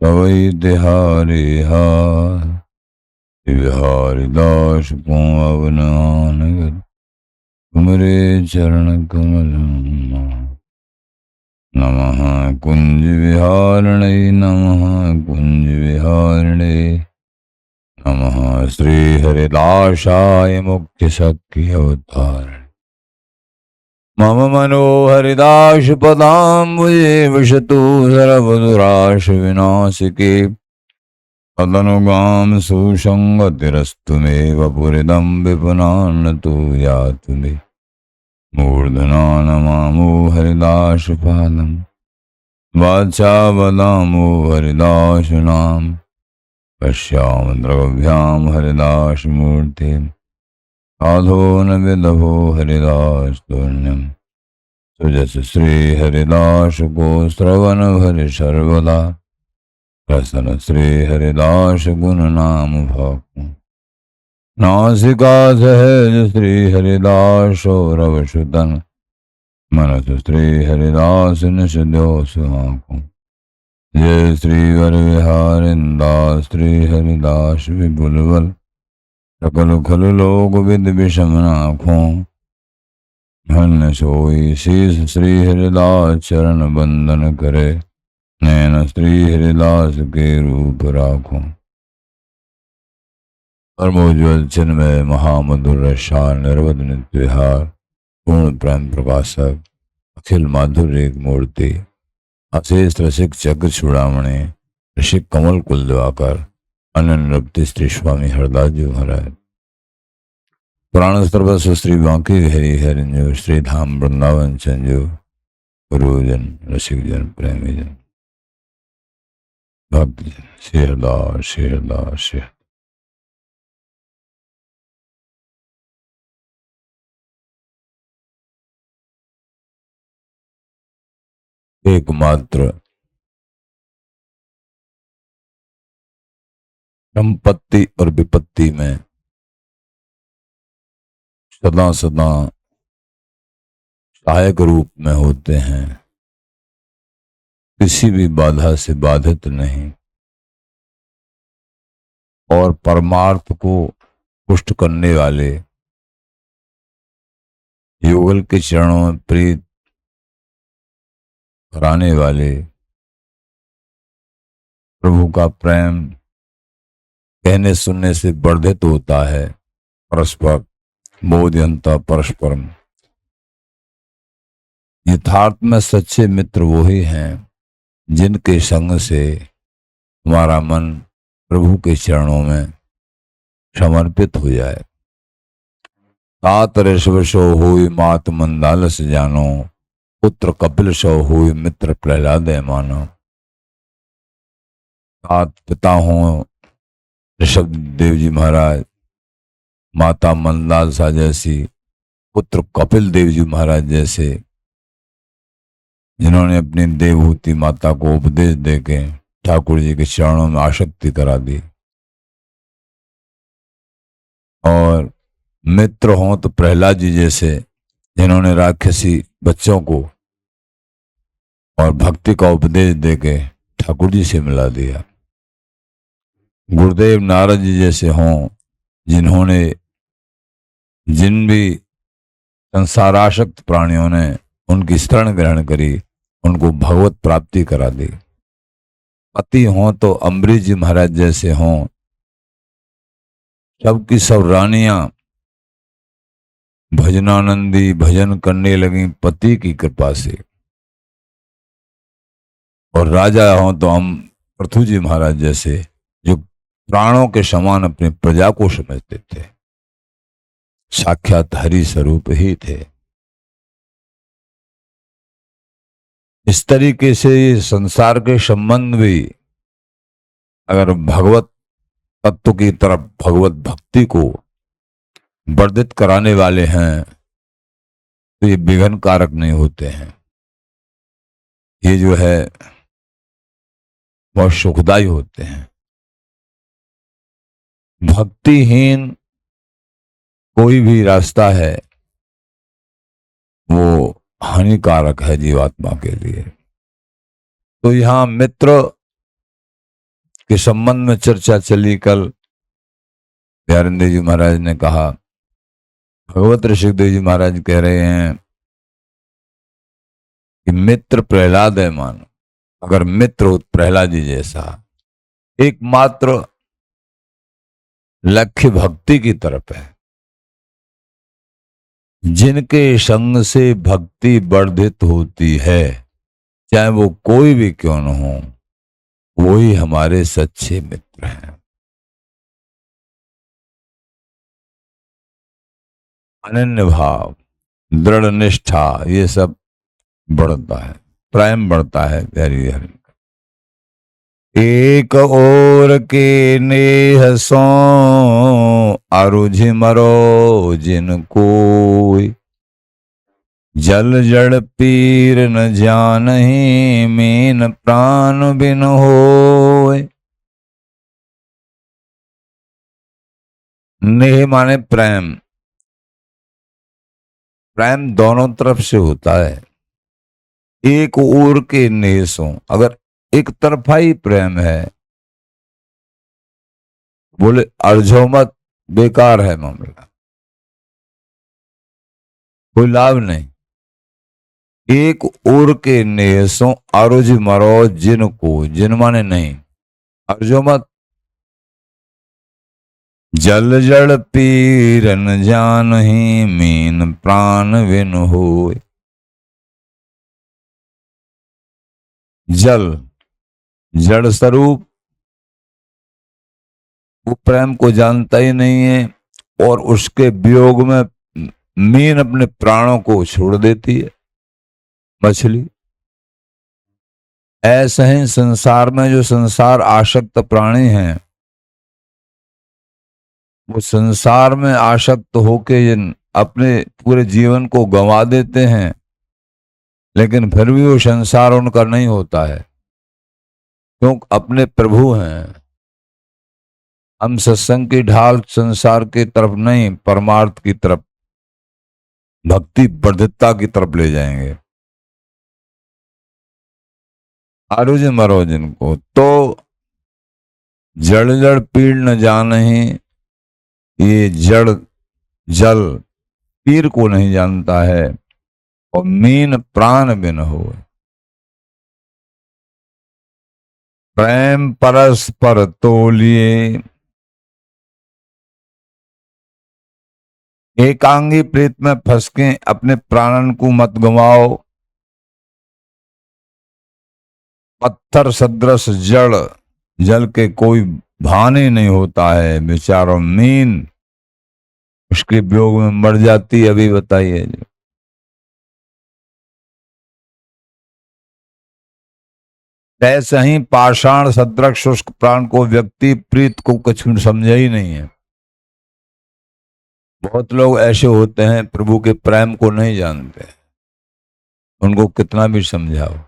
सवई तिहारी हार बिहारी दास को अवनानगर तुमरे चरण कमल नमः कुंज विहारिणे नमः कुंज विहारिणे नमः श्री हरिदासाय मुख्य सख्य अवतारिणे मम मनोहरिदास पदाम्बुजे विशतु सर्वदुराश विनाशिके तदनुगाम सुसंगतिरस्तु मे वपुरिदं विपुनान्नतु यातु मे मूर्धना नमामो हरिदास पादं वाचा वदामो हरिदास नाम पश्याम द्रव्याम हरिदास मूर्ति साधो न विदभो हरिदास तुल्यम सुजस श्री हरिदास को श्रवण भरि सर्वदा प्रसन्न श्री हरिदास गुण नाम भाकु नासिका सहज श्री हरिदास रवसुतन मनस श्री हरिदास निषदो सुहाकु जय श्री वर विहारिंदास श्री हरिदास विपुलवल सकल खल लोक विद विषम नाखों धन्य सोई शीस श्री हरिदास चरण बंदन करे नैन श्री हरिदास के रूप राखो परमोज्वल चिन्मय महामधुर रसाल निर्वध नित्य पूर्ण प्रेम प्रकाशक अखिल माधुर्य एक मूर्ति अशेष रसिक चक्र चूड़ामणि ऋषिक कमल कुल दिवाकर अनन्य श्री स्वामी हरदास जी महाराज पुराण सर्वस्व श्री बांकी हरि हरिंजो श्री धाम वृंदावन संजो गुरुजन रसिक जन प्रेमी जन भक्त जन श्री हरदास श्री हरदास श्री एकमात्र संपत्ति और विपत्ति में सदा सदा सहायक रूप में होते हैं, किसी भी बाधा से बाधित नहीं और परमार्थ को पुष्ट करने वाले युगल के चरणों में प्रीत कराने वाले प्रभु का प्रेम कहने सुनने से वर्धित होता है। परस्पर बोध्यंता परस्परम, यथार्थ में सच्चे मित्र वही हैं जिनके संग से हमारा मन प्रभु के चरणों में समर्पित हो जाए। तात ऋषभ सो होई मात मंदालस जानो, पुत्र कपिल सो होई मित्र प्रहलाद मानो। तात पिता हो ऋषभ देव जी महाराज, माता मंदालसा जैसी, पुत्र कपिल देव जी महाराज जैसे, जिन्होंने अपनी देवहूति माता को उपदेश देके ठाकुर जी के चरणों में आसक्ति करा दी। और मित्र हों तो प्रहलाद जी जैसे, जिन्होंने राक्षसी बच्चों को और भक्ति का उपदेश देके ठाकुर जी से मिला दिया। गुरुदेव नारद जी जैसे हों, जिन्होंने जिन भी संसारासक्त प्राणियों ने उनकी शरण ग्रहण करी, उनको भगवत प्राप्ति करा दी। पति हों तो अम्बरीश जी महाराज जैसे हों, सबकी सब रानियां भजनानंदी भजन करने लगी पति की कृपा से। और राजा हों तो हम पृथु जी महाराज जैसे, जो प्राणों के समान अपनी प्रजा को समझते थे, साक्षात हरि स्वरूप ही थे। इस तरीके से संसार के संबंध भी अगर भगवत तत्व की तरफ, भगवत भक्ति को वर्धित कराने वाले हैं तो ये विघ्न कारक नहीं होते हैं। ये जो है बहुत सुखदायी होते हैं। भक्तिहीन कोई भी रास्ता है वो हानिकारक है जीवात्मा के लिए। तो यहाँ मित्र के संबंध में चर्चा चली कल। प्यारेंद्र जी महाराज ने कहा, भगवत ऋषिदेव जी महाराज कह रहे हैं कि मित्र प्रहलाद है मानो। अगर मित्र हो प्रहलाद जी जैसा, एकमात्र लक्ष्य भक्ति की तरफ है। जिनके संग से भक्ति वर्धित होती है, चाहे वो कोई भी क्यों न हो, वही हमारे सच्चे मित्र हैं। अनन्य भाव, दृढ़ निष्ठा, ये सब बढ़ता है, प्रेम बढ़ता है। प्यारी हरि, एक और के नेह सो अरुझि मरो जिन कोई, जल जड़ पीर न जानहि मीन प्राण बिन होय। नेह माने प्रेम। प्रेम दोनों तरफ से होता है। एक ओर के नेसों, अगर एक तरफा ही प्रेम है, बोले अर्झो मत, बेकार है मामला, कोई लाभ नहीं। एक ओर के नेसों अरुझ मरो जिन को, जिन माने नहीं, अर्झो मत। जल जड़ पीरन जानहि मीन प्राण बिन होय। जल, जड़ स्वरूप, वो प्रेम को जानता ही नहीं है और उसके वियोग में मीन अपने प्राणों को छोड़ देती है, मछली। ऐसे ही संसार में जो संसार आसक्त प्राणी हैं, वो संसार में आसक्त होके अपने पूरे जीवन को गंवा देते हैं, लेकिन फिर भी वो संसार उनका नहीं होता है, क्योंकि अपने प्रभु हैं। हम सत्संग की ढाल संसार की तरफ नहीं, परमार्थ की तरफ, भक्ति वर्धितता की तरफ ले जाएंगे। आरुज मरो जिनको, तो जड़ जड़ पीड़ न जानहि, ये जड़ जल पीर को नहीं जानता है, और मीन प्राण बिन हो। प्रेम परस्पर तोलिए, एकांगी प्रीत में फंस के अपने प्राणन को मत गवाओ। पत्थर सदृश जड़, जल के कोई भाने नहीं होता है, बेचारो मीन उसके वियोग में मर जाती है। अभी बताइए, ऐसे ही पाषाण सदृश शुष्क प्राण को व्यक्ति प्रीत को कुछ समझा ही नहीं है। बहुत लोग ऐसे होते हैं प्रभु के प्रेम को नहीं जानते, उनको कितना भी समझाओ।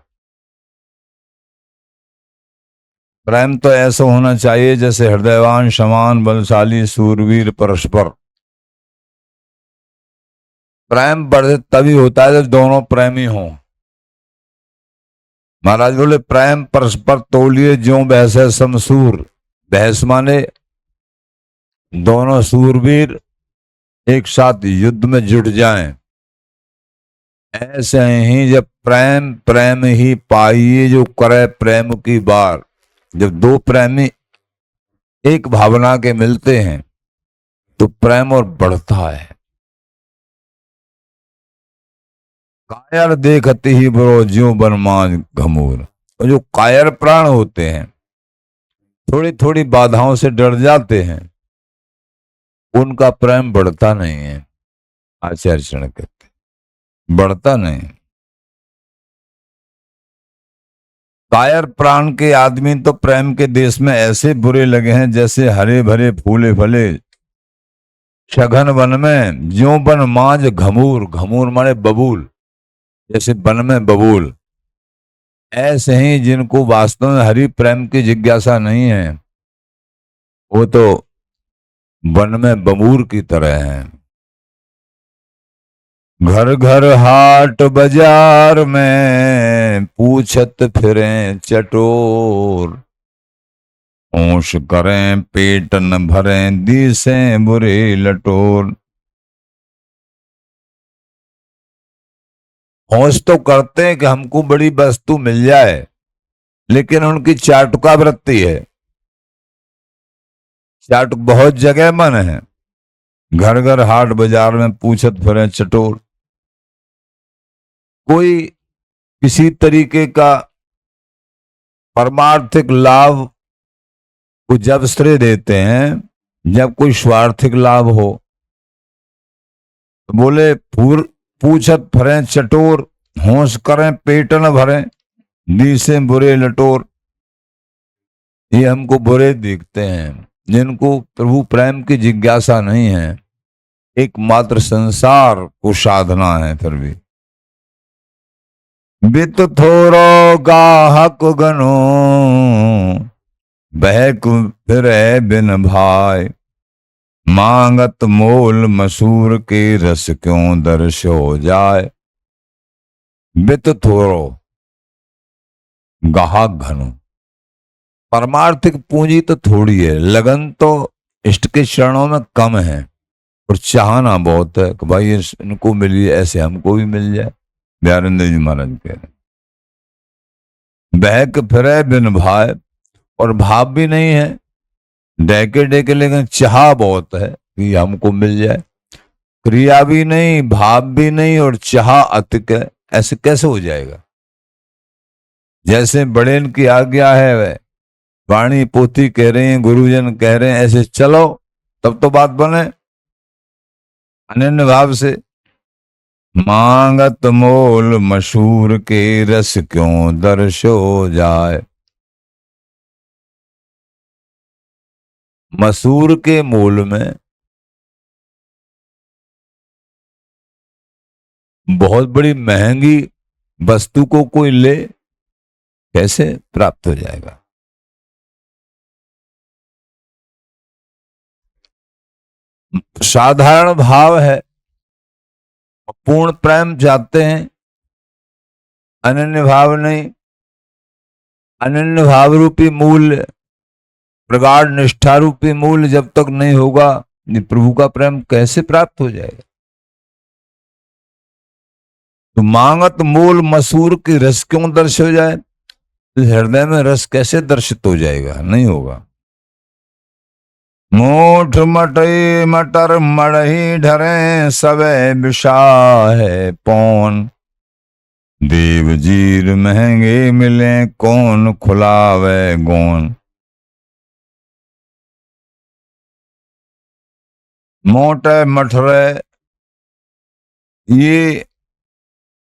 प्रेम तो ऐसा होना चाहिए जैसे हृदयवान समान बलशाली सूरवीर परस्पर। प्रेम बढ़े तभी होता है जब दोनों प्रेमी हों। महाराज बोले प्रेम परस्पर तोलिए ज्यों बहस है समसूर। बहस माने दोनों सूरवीर एक साथ युद्ध में जुट जाएं। ऐसे ही जब प्रेम प्रेम ही पाइए जो करे प्रेम की बार। जब दो प्रेमी एक भावना के मिलते हैं तो प्रेम और बढ़ता है। कायर देखते ही बरो ज्यों बनमान घमूर। और जो कायर प्राण होते हैं, थोड़ी थोड़ी बाधाओं से डर जाते हैं, उनका प्रेम बढ़ता नहीं है। आचार्य चरण कहते बढ़ता नहीं। कायर प्राण के आदमी तो प्रेम के देश में ऐसे बुरे लगे हैं जैसे हरे भरे फूले फले सघन वन में ज्यों बन मांझ घमूर। घमूर माने बबूल, जैसे वन में बबूल। ऐसे ही जिनको वास्तव में हरि प्रेम की जिज्ञासा नहीं है, वो तो वन में बबूर की तरह हैं। घर घर हाट बाजार में पूछत फिरें चटोर। होश करें पेट न भरें, दिसे बुरे लटोर। होश तो करते हैं कि हमको बड़ी वस्तु मिल जाए, लेकिन उनकी चाटुका वृत्ति है। चाटुक बहुत जगह मन है, घर घर हाट बाजार में पूछत फिरे चटोर। कोई किसी तरीके का परमार्थिक लाभ को जब श्रेय देते हैं, जब कोई स्वार्थिक लाभ हो तो बोले पूछत फरे चटोर, होश करें पेट न भरे, दी से बुरे लटोर। ये हमको बुरे दिखते हैं, जिनको प्रभु प्रेम की जिज्ञासा नहीं है, एकमात्र संसार को साधना है। फिर भी बित थोरो गाहक गनो, बहक फिरे बिन भाई, मांगत मोल मसूर के रस क्यों दर्श हो जाए। बित थोरो गाहक घनो, परमार्थिक पूंजी तो थोड़ी है, लगन तो इष्ट के चरणों में कम है, और चाहना बहुत है कि भाई इनको मिली ऐसे हमको भी मिल जाए। दयानंद जी महाराज कह रहे बहक फिरे बिन भाई, और भाव भी नहीं है डेके डेके, लेकिन चाह बहुत है कि हमको मिल जाए। क्रिया भी नहीं, भाव भी नहीं, और चाह अतिक है। ऐसे कैसे हो जाएगा? जैसे बड़ेन की आज्ञा है, वह वाणी पोथी कह रहे हैं, गुरुजन कह रहे हैं, ऐसे चलो तब तो बात बने अनन्य भाव से। मांगत मोल मशहूर के रस क्यों दर्श हो जाए। मसूर के मोल में बहुत बड़ी महंगी वस्तु को कोई ले, कैसे प्राप्त हो जाएगा? साधारण भाव है, पूर्ण प्रेम चाहते हैं, अनन्य भाव नहीं। अनन्य भाव रूपी मूल्य, प्रगाढ़ निष्ठा रूपी मूल्य जब तक नहीं होगा, प्रभु का प्रेम कैसे प्राप्त हो जाएगा? तो मांगत मूल मसूर की रस क्यों दर्श हो जाए, तो हृदय में रस कैसे दर्शित हो जाएगा? नहीं होगा। मोठ मटई मटर मड़ही ढरे, सबे विषा है पौन, देव जीर महंगे मिले कौन खुलावे गौन। मोटे मठरे ये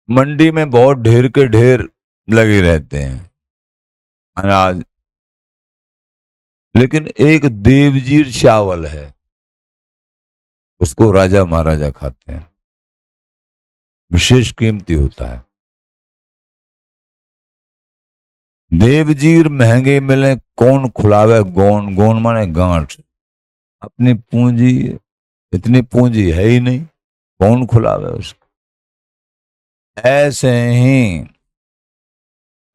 मंडी में बहुत ढेर के ढेर लगे रहते हैं अनाज, लेकिन एक देवजीर चावल है, उसको राजा महाराजा खाते हैं, विशेष कीमती होता है। देवजीर महंगे मिले कौन खुलावे गौन, गौन माने गांठ। अपनी पूंजी, इतनी पूंजी है ही नहीं, कौन खुलावे उसको? ऐसे ही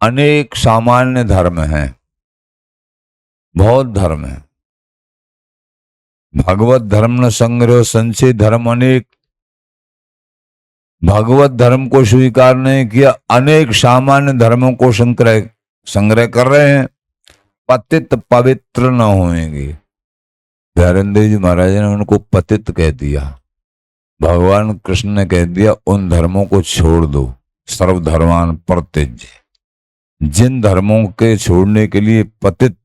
अनेक सामान्य धर्म हैं, बहुत धर्म है। भगवत धर्म न संग्रह संचय धर्म अनेक, भगवत धर्म को स्वीकार नहीं किया, अनेक सामान्य धर्मों को संग्रह कर रहे हैं, पतित पवित्र न होंगे। दयानंद जी महाराज ने उनको पतित कह दिया, भगवान कृष्ण ने कह दिया उन धर्मों को छोड़ दो, सर्वधर्मान परित्यज्य। जिन धर्मों के छोड़ने के लिए पतित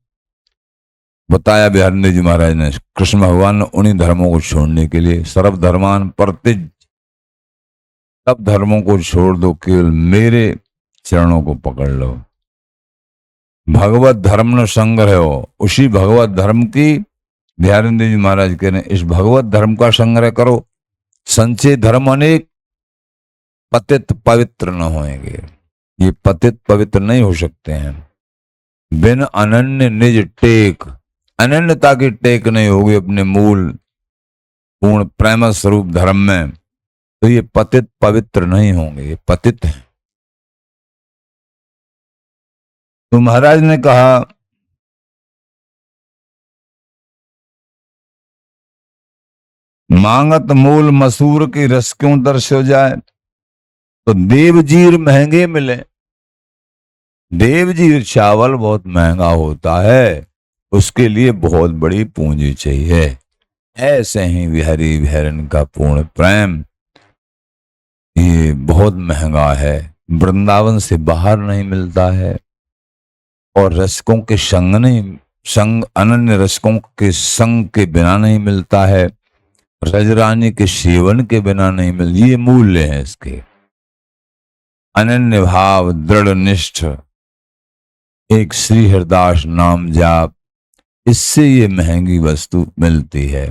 बताया दयानंद जी महाराज ने, कृष्ण भगवान ने उन्हीं धर्मों को छोड़ने के लिए सर्वधर्मान परित्यज्य, सब धर्मों को छोड़ दो, केवल मेरे चरणों को पकड़ लो। भगवत धर्म न संग्रह हो, उसी भगवत धर्म की दयानंद जी महाराज कह रहे हैं, इस भगवत धर्म का संग्रह करो, संचय धर्म अनेक, पतित पवित्र न होंगे। ये पतित पवित्र नहीं हो सकते हैं बिन अनन्य निज टेक, अनन्यता की टेक नहीं होगी अपने मूल पूर्ण प्रेम स्वरूप धर्म में, तो ये पतित पवित्र नहीं होंगे, ये पतित हैं। तो महाराज ने कहा मांगत मूल मसूर की रस क्यों दर्श हो जाए। तो देवजीर महंगे मिले। देवजीर चावल बहुत महंगा होता है, उसके लिए बहुत बड़ी पूंजी चाहिए। ऐसे ही विहरी विहरन का पूर्ण प्रेम ये बहुत महंगा है, वृंदावन से बाहर नहीं मिलता है। और रसिकों के संग नहीं, संग अनन्य रसिकों के संग के बिना नहीं मिलता है। रजरानी के सेवन के बिना नहीं मिल, ये मूल्य है इसके। अनन्य भाव, दृढ़ निष्ठ, एक श्री हरदास नाम जाप, इससे ये महंगी वस्तु मिलती है,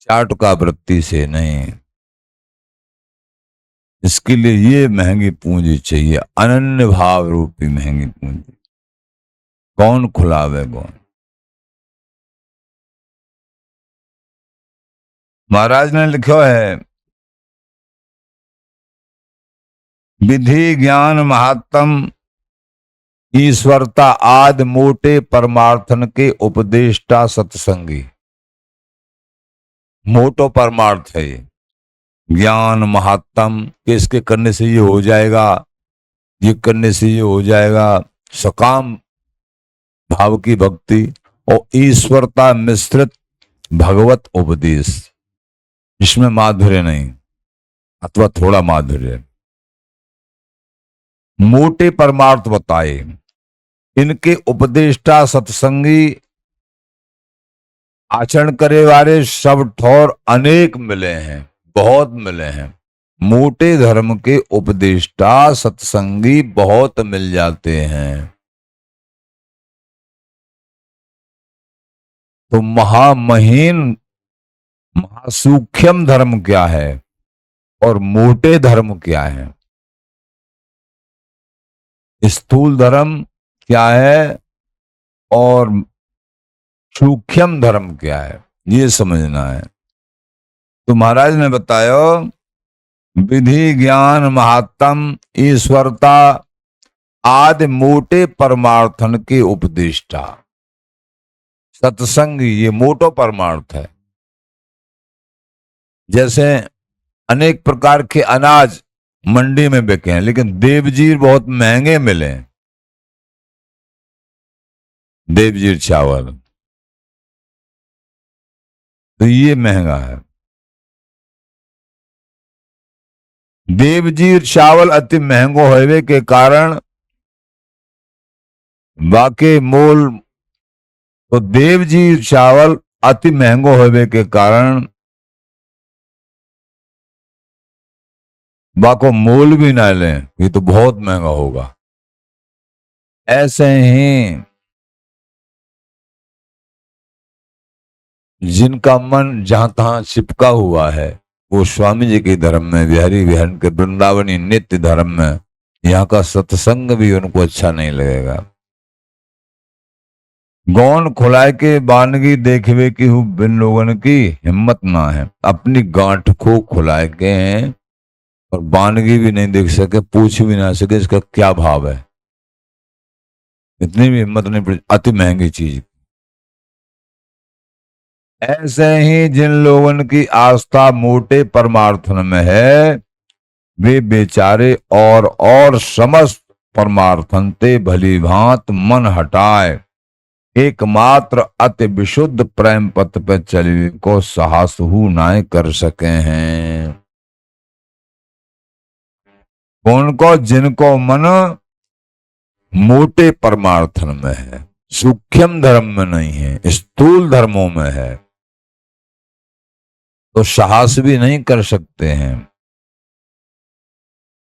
चाटुका वृत्ति से नहीं। इसके लिए ये महंगी पूंजी चाहिए, अनन्य भाव रूपी महंगी पूंजी। कौन खुलावे कौन। महाराज ने लिखो है, विधि ज्ञान महात्म ईश्वरता आदि मोटे परमार्थन के उपदेष्टा सत्संगी। मोटो परमार्थ है ये। ज्ञान महात्म के इसके करने से ये हो जाएगा, ये करने से ये हो जाएगा, सकाम भाव की भक्ति और ईश्वरता मिश्रित भगवत उपदेश, इसमें माधुर्य नहीं अथवा थोड़ा माधुर्य। मोटे परमार्थ बताए, इनके उपदेष्टा सत्संगी आचरण करे वाले सब ठौर अनेक मिले हैं, बहुत मिले हैं। मोटे धर्म के उपदेष्टा सत्संगी बहुत मिल जाते हैं। तो महामहीन महासूक्ष्म धर्म क्या है और मोटे धर्म क्या है, स्थूल धर्म क्या है और सूक्ष्म धर्म क्या है, ये समझना है। तो महाराज ने बताया, विधि ज्ञान महात्म ईश्वरता आदि मोटे परमार्थन के उपदेष्टा सत्संग, ये मोटो परमार्थ है। जैसे अनेक प्रकार के अनाज मंडी में बिके हैं, लेकिन देवजीर बहुत महंगे मिले। देवजीर चावल तो ये महंगा है। देवजीर चावल अति महंगो होने के कारण बाकी मोल, तो देवजीर चावल अति महंगो होने के कारण बाको मोल भी ना लें, ये तो बहुत महंगा होगा। ऐसे ही जिनका मन जहां तहां चिपका हुआ है, वो स्वामी जी के धर्म में, बिहारी विहरण के वृंदावनी नित्य धर्म में, यहाँ का सत्संग भी उनको अच्छा नहीं लगेगा। गौन खुलाए के बानगी देखवे की हूँ बिन लोगन की हिम्मत ना है। अपनी गांठ को खुलाए के हैं और बानगी भी नहीं देख सके, पूछ भी ना सके इसका क्या भाव है, इतनी भी हिम्मत नहीं पड़ी, अति महंगी चीज। ऐसे ही जिन लोगों की आस्था मोटे परमार्थन में है, वे बेचारे और समस्त परमार्थन ते भली भांत मन हटाए एकमात्र अति विशुद्ध प्रेम पथ पे चलने को साहस हु नाय कर सके हैं। उनको जिनको मन मोटे परमार्थन में है, सूक्ष्म धर्म में नहीं है, स्थूल धर्मों में है, तो साहस भी नहीं कर सकते हैं।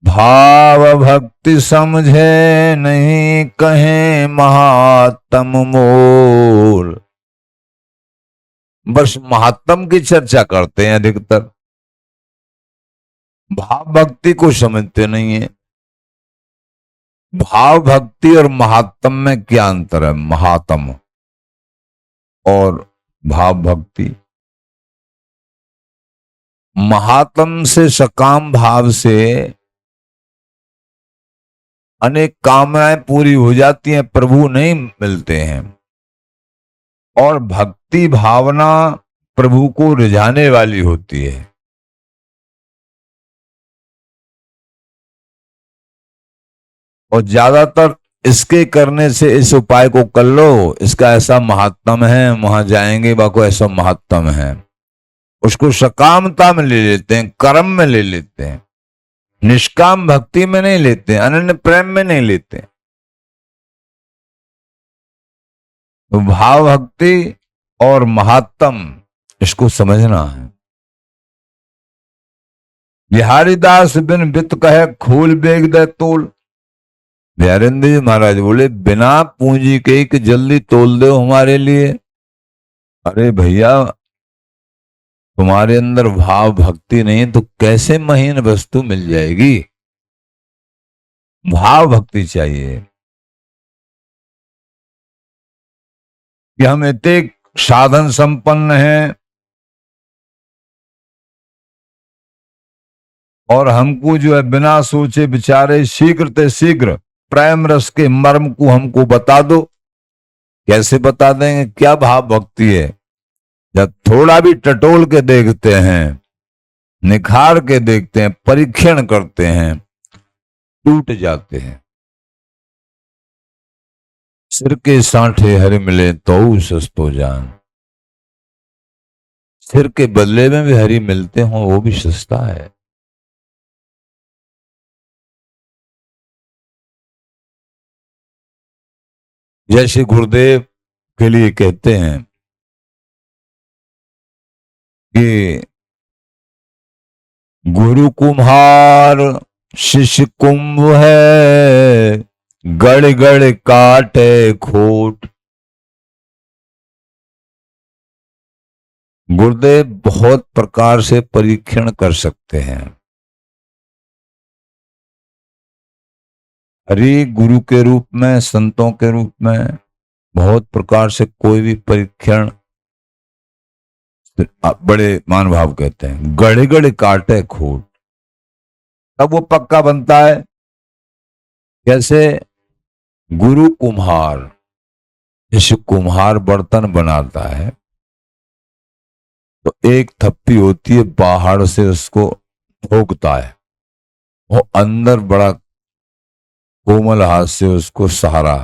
भाव भक्ति समझे नहीं कहें महात्म मोल, बस महात्म की चर्चा करते हैं अधिकतर, भाव भक्ति को समझते नहीं है। भाव भक्ति और महात्म में क्या अंतर है। महात्म और भाव भक्ति, महात्म से सकाम भाव से अनेक कामनाएं पूरी हो जाती हैं, प्रभु नहीं मिलते हैं। और भक्ति भावना प्रभु को रिझाने वाली होती है। और ज्यादातर इसके करने से, इस उपाय को कर लो, इसका ऐसा महात्म है, वहां जाएंगे बाको ऐसा महात्म है, उसको सकामता में ले लेते हैं, कर्म में ले लेते हैं, निष्काम भक्ति में नहीं लेते, अनन्य प्रेम में नहीं लेते। तो भाव भक्ति और महात्म, इसको समझना है। बिहारी दास बिन बित कहे खोल बेग दे तोल। बिहारेंद्र जी महाराज बोले बिना पूंजी के कि जल्दी तोल दो हमारे लिए। अरे भैया, तुम्हारे अंदर भाव भक्ति नहीं तो कैसे महीन वस्तु मिल जाएगी? भाव भक्ति चाहिए कि हम इतने साधन संपन्न हैं और हमको जो है बिना सोचे विचारे शीघ्र ते शीघ्र प्रेम रस के मर्म को हमको बता दो। कैसे बता देंगे? क्या भाव भक्ति है? जब थोड़ा भी टटोल के देखते हैं, निखार के देखते हैं, परीक्षण करते हैं, टूट जाते हैं। सिर के सांठे हरि मिले तो सस्तो जान। सिर के बदले में भी हरि मिलते हो वो भी सस्ता है। जैसे गुरुदेव के लिए कहते हैं कि गुरु कुम्हार शिष्य कुंभ है, गड़ गड़ काटे खोट। गुरुदेव बहुत प्रकार से परीक्षण कर सकते हैं। हरि गुरु के रूप में, संतों के रूप में बहुत प्रकार से कोई भी परीक्षण, बड़े मान भाव कहते हैं गड़े गड़े काटे खोट, तब वो पक्का बनता है। कैसे? गुरु कुम्हार, जैसे कुम्हार बर्तन बनाता है तो एक थप्पी होती है, बाहर से उसको ठोकता है, वो अंदर बड़ा कोमल हाथ से उसको सहारा,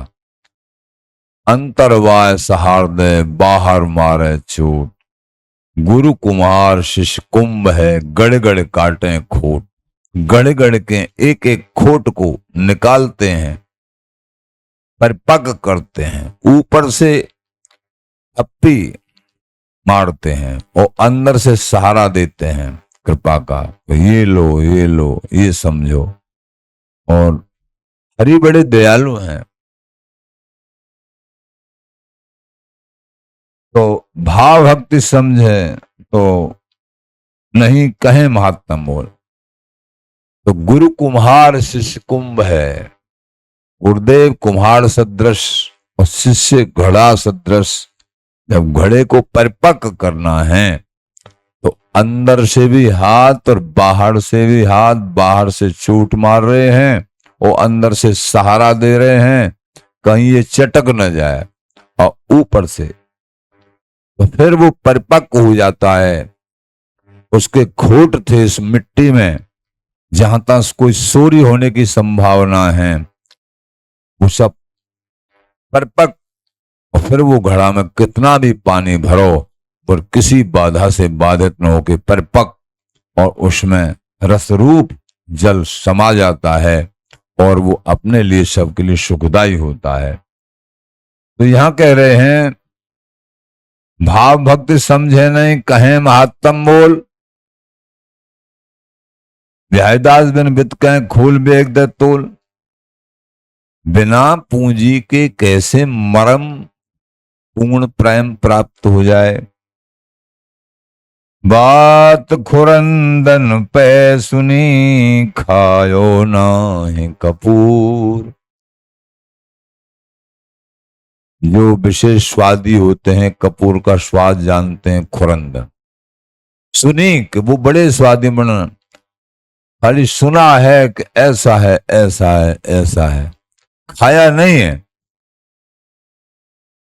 अंतरवाय सहार दे बाहर मारे चोट। गुरु कुम्हार शिष्य कुंभ है, गड़ गड़ काटे खोट। गड़ गड़ के एक एक खोट को निकालते हैं, परिपक्व करते हैं, ऊपर से थप्पी मारते हैं और अंदर से सहारा देते हैं कृपा का, तो ये लो ये लो ये समझो। और हरि बड़े दयालु हैं। तो भाव भक्ति समझे तो नहीं कहे महात्म बोल। तो गुरु कुम्हार शिष्य कुंभ है। गुरुदेव कुम्हार सदृश और शिष्य घड़ा सदृश। जब घड़े को परिपक्व करना है तो अंदर से भी हाथ और बाहर से भी हाथ, बाहर से चोट मार रहे हैं और अंदर से सहारा दे रहे हैं, कहीं ये चटक न जाए। और ऊपर से तो फिर वो परिपक्व हो जाता है। उसके खोट थे इस मिट्टी में, जहां तक कोई चोरी होने की संभावना है, वो सब परिपक्व। और फिर वो घड़ा में कितना भी पानी भरो और किसी बाधा से बाधित न होकर परिपक्व, और उसमें रसरूप जल समा जाता है और वो अपने लिए, सबके लिए सुखदायी होता है। तो यहां कह रहे हैं भाव भक्ति समझे नहीं कहें महात्म बोल। व्यायदास बिन बित कहें खोल बेग दे तोल। बिना पूंजी के कैसे मरम पूर्ण प्रेम प्राप्त हो जाए। बात खुरंदन पे सुनी खायो नाही कपूर। जो विशेष स्वादी होते हैं, कपूर का स्वाद जानते हैं, खुरंदन सुनी कि वो बड़े स्वादी बना, खाली सुना है कि ऐसा है ऐसा है ऐसा है, खाया नहीं है।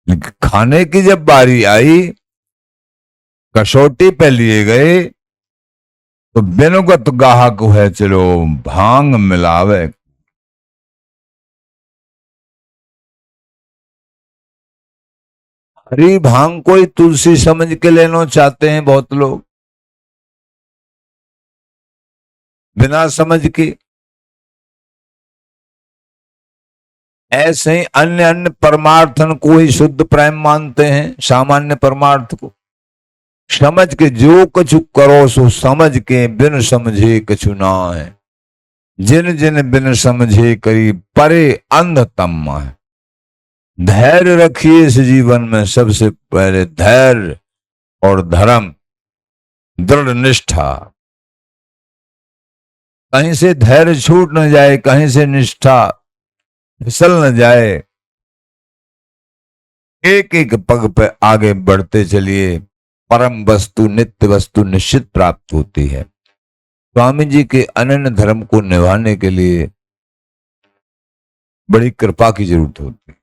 लेकिन खाने की जब बारी आई कसौटी पे लिए गए तो बिनुगत गाहक है चलो भांग मिलावे। हरी भांग कोई तुलसी समझ के लेना चाहते हैं बहुत लोग, बिना समझ के। ऐसे ही अन्य अन्य परमार्थन को ही शुद्ध प्रेम मानते हैं, सामान्य परमार्थ को। समझ के जो कछु करो सो समझ के, बिन समझे कछु ना है। जिन जिन बिन समझे करी परे अंधतम है। धैर्य रखिए इस जीवन में, सबसे पहले धैर्य और धर्म, दृढ़ निष्ठा। कहीं से धैर्य छूट न जाए, कहीं से निष्ठा फिसल न जाए। एक एक पग पे आगे बढ़ते चलिए, परम वस्तु नित्य वस्तु निश्चित प्राप्त होती है। स्वामी जी के अनन्य धर्म को निभाने के लिए बड़ी कृपा की जरूरत होती है।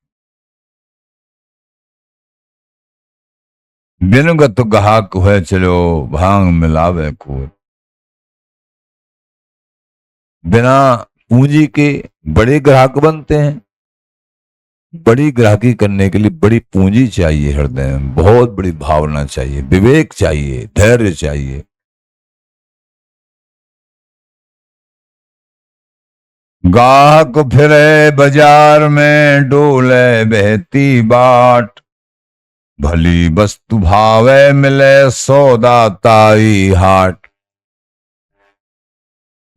बिनुगत गाहक है चलो भांग मिलावे खूब। बिना पूंजी के बड़े ग्राहक बनते हैं। बड़ी ग्राहकी करने के लिए बड़ी पूंजी चाहिए, हृदय में बहुत बड़ी भावना चाहिए, विवेक चाहिए, धैर्य चाहिए। गाहक फिरे बाजार में डोले बहती बाट। भली वस्तु भावे मिले सौदा ताई हाट।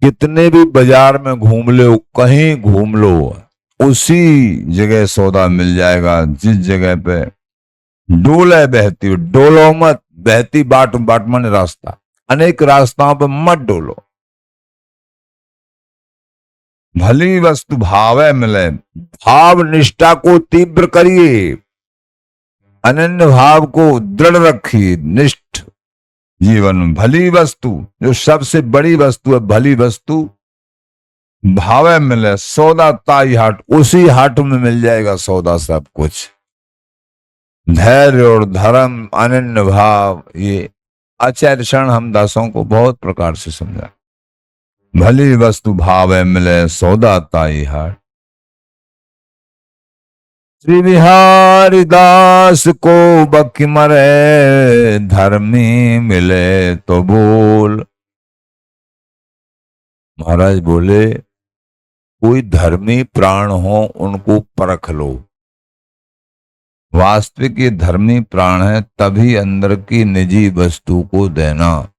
कितने भी बाजार में घूम लो, कहीं घूम लो, उसी जगह सौदा मिल जाएगा जिस जगह पे डोले बहती। डोलो मत, बहती बाट, बाट माने रास्ता, अनेक रास्ताओं पर मत डोलो। भली वस्तु भावे मिले, भाव निष्ठा को तीव्र करिए, अनन्य भाव को दृढ़ रखिए, निष्ठ जीवन में। भली वस्तु जो सबसे बड़ी वस्तु है, भली वस्तु भावे मिले सौदा ताई हाट, उसी हाट में मिल जाएगा सौदा सब कुछ। धैर्य और धर्म, अनन्य भाव, ये आचार्य शरण हम दासों को बहुत प्रकार से समझा। भली वस्तु भावे मिले सौदा ताई हाट। श्री बिहारी दास को बकी मरे, धर्मी मिले तो बोल। महाराज बोले कोई धर्मी प्राण हो उनको परख लो। वास्तविक ये धर्मी प्राण है तभी अंदर की निजी वस्तु को देना।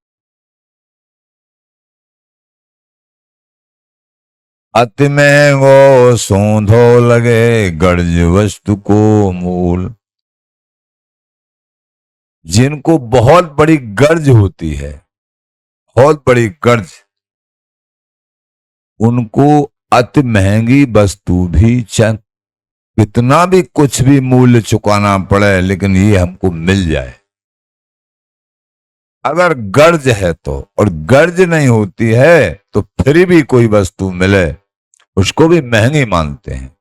अति महंगो सूंधो लगे, गर्ज वस्तु को मूल। जिनको बहुत बड़ी गर्ज होती है, बहुत बड़ी गर्ज, उनको अति महंगी वस्तु भी कितना भी कुछ भी मूल्य चुकाना पड़े, लेकिन ये हमको मिल जाए। अगर गर्ज है तो, और गर्ज नहीं होती है तो फिर भी कोई वस्तु मिले उसको भी महंगी मानते हैं।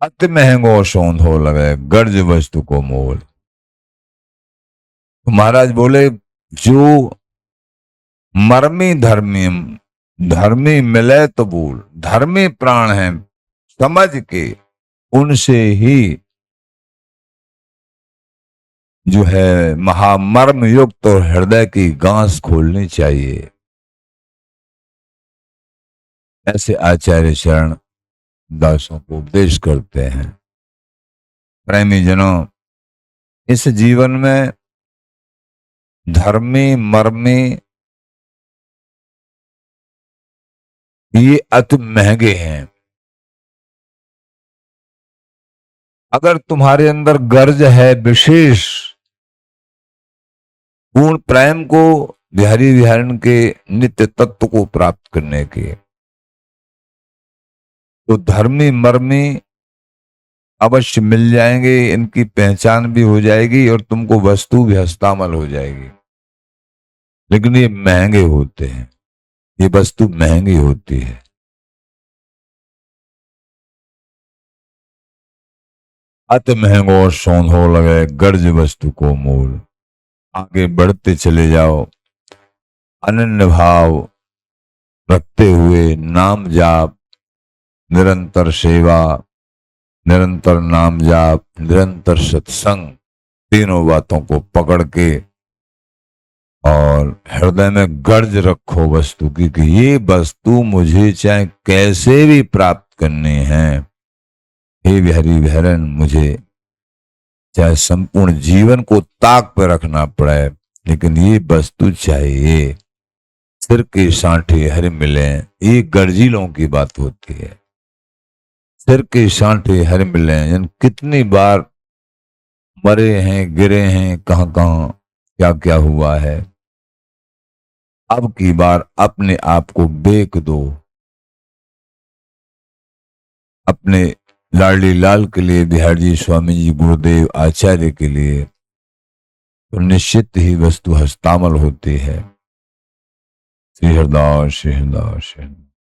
अति महंगो सौंधो लगे, गर्ज वस्तु को मोल। तो महाराज बोले जो मर्मी धर्मी, धर्मी मिले तो बोल, धर्मी प्राण है समझ के उनसे ही जो है महामर्म युक्त और हृदय की गांस खोलनी चाहिए। ऐसे आचार्य शरण दासों को उपदेश करते हैं। प्रेमी जनों, इस जीवन में धर्मी मर्मी ये अति महंगे हैं। अगर तुम्हारे अंदर गर्ज है विशेष पूर्ण प्रेम को, बिहारी विहारण के नित्य तत्व को प्राप्त करने के, तो धर्मी मर्मी अवश्य मिल जाएंगे, इनकी पहचान भी हो जाएगी और तुमको वस्तु भी हस्तामल हो जाएगी। लेकिन ये महंगे होते हैं, ये वस्तु महंगी होती है। अत महंगो सौंधो लगे गर्ज वस्तु को मूल। आगे बढ़ते चले जाओ अनन्य भाव रखते हुए, नाम जाप, निरंतर सेवा, निरंतर नाम जाप, निरंतर सत्संग, तीनों बातों को पकड़ के और हृदय में गर्ज रखो वस्तु की कि ये वस्तु मुझे चाहे कैसे भी प्राप्त करनी है। हे बिहारी बिहारन, मुझे चाहे संपूर्ण जीवन को ताक पर रखना पड़े, लेकिन ये वस्तु चाहिए। सिर के सांठे हर मिले, ये गर्जीलों की बात होती है। सिर के सांठे हर मिले, यानी कितनी बार मरे हैं, गिरे हैं, कहां कहां क्या क्या हुआ है। अब की बार अपने आप को बेक दो, अपने लाडली लाल के लिए, बिहार जी, स्वामी जी, गुरुदेव, आचार्य के लिए, तो निश्चित ही वस्तु हस्तामल होती है। श्री हरदास, श्री हरदास, श्री हरदास।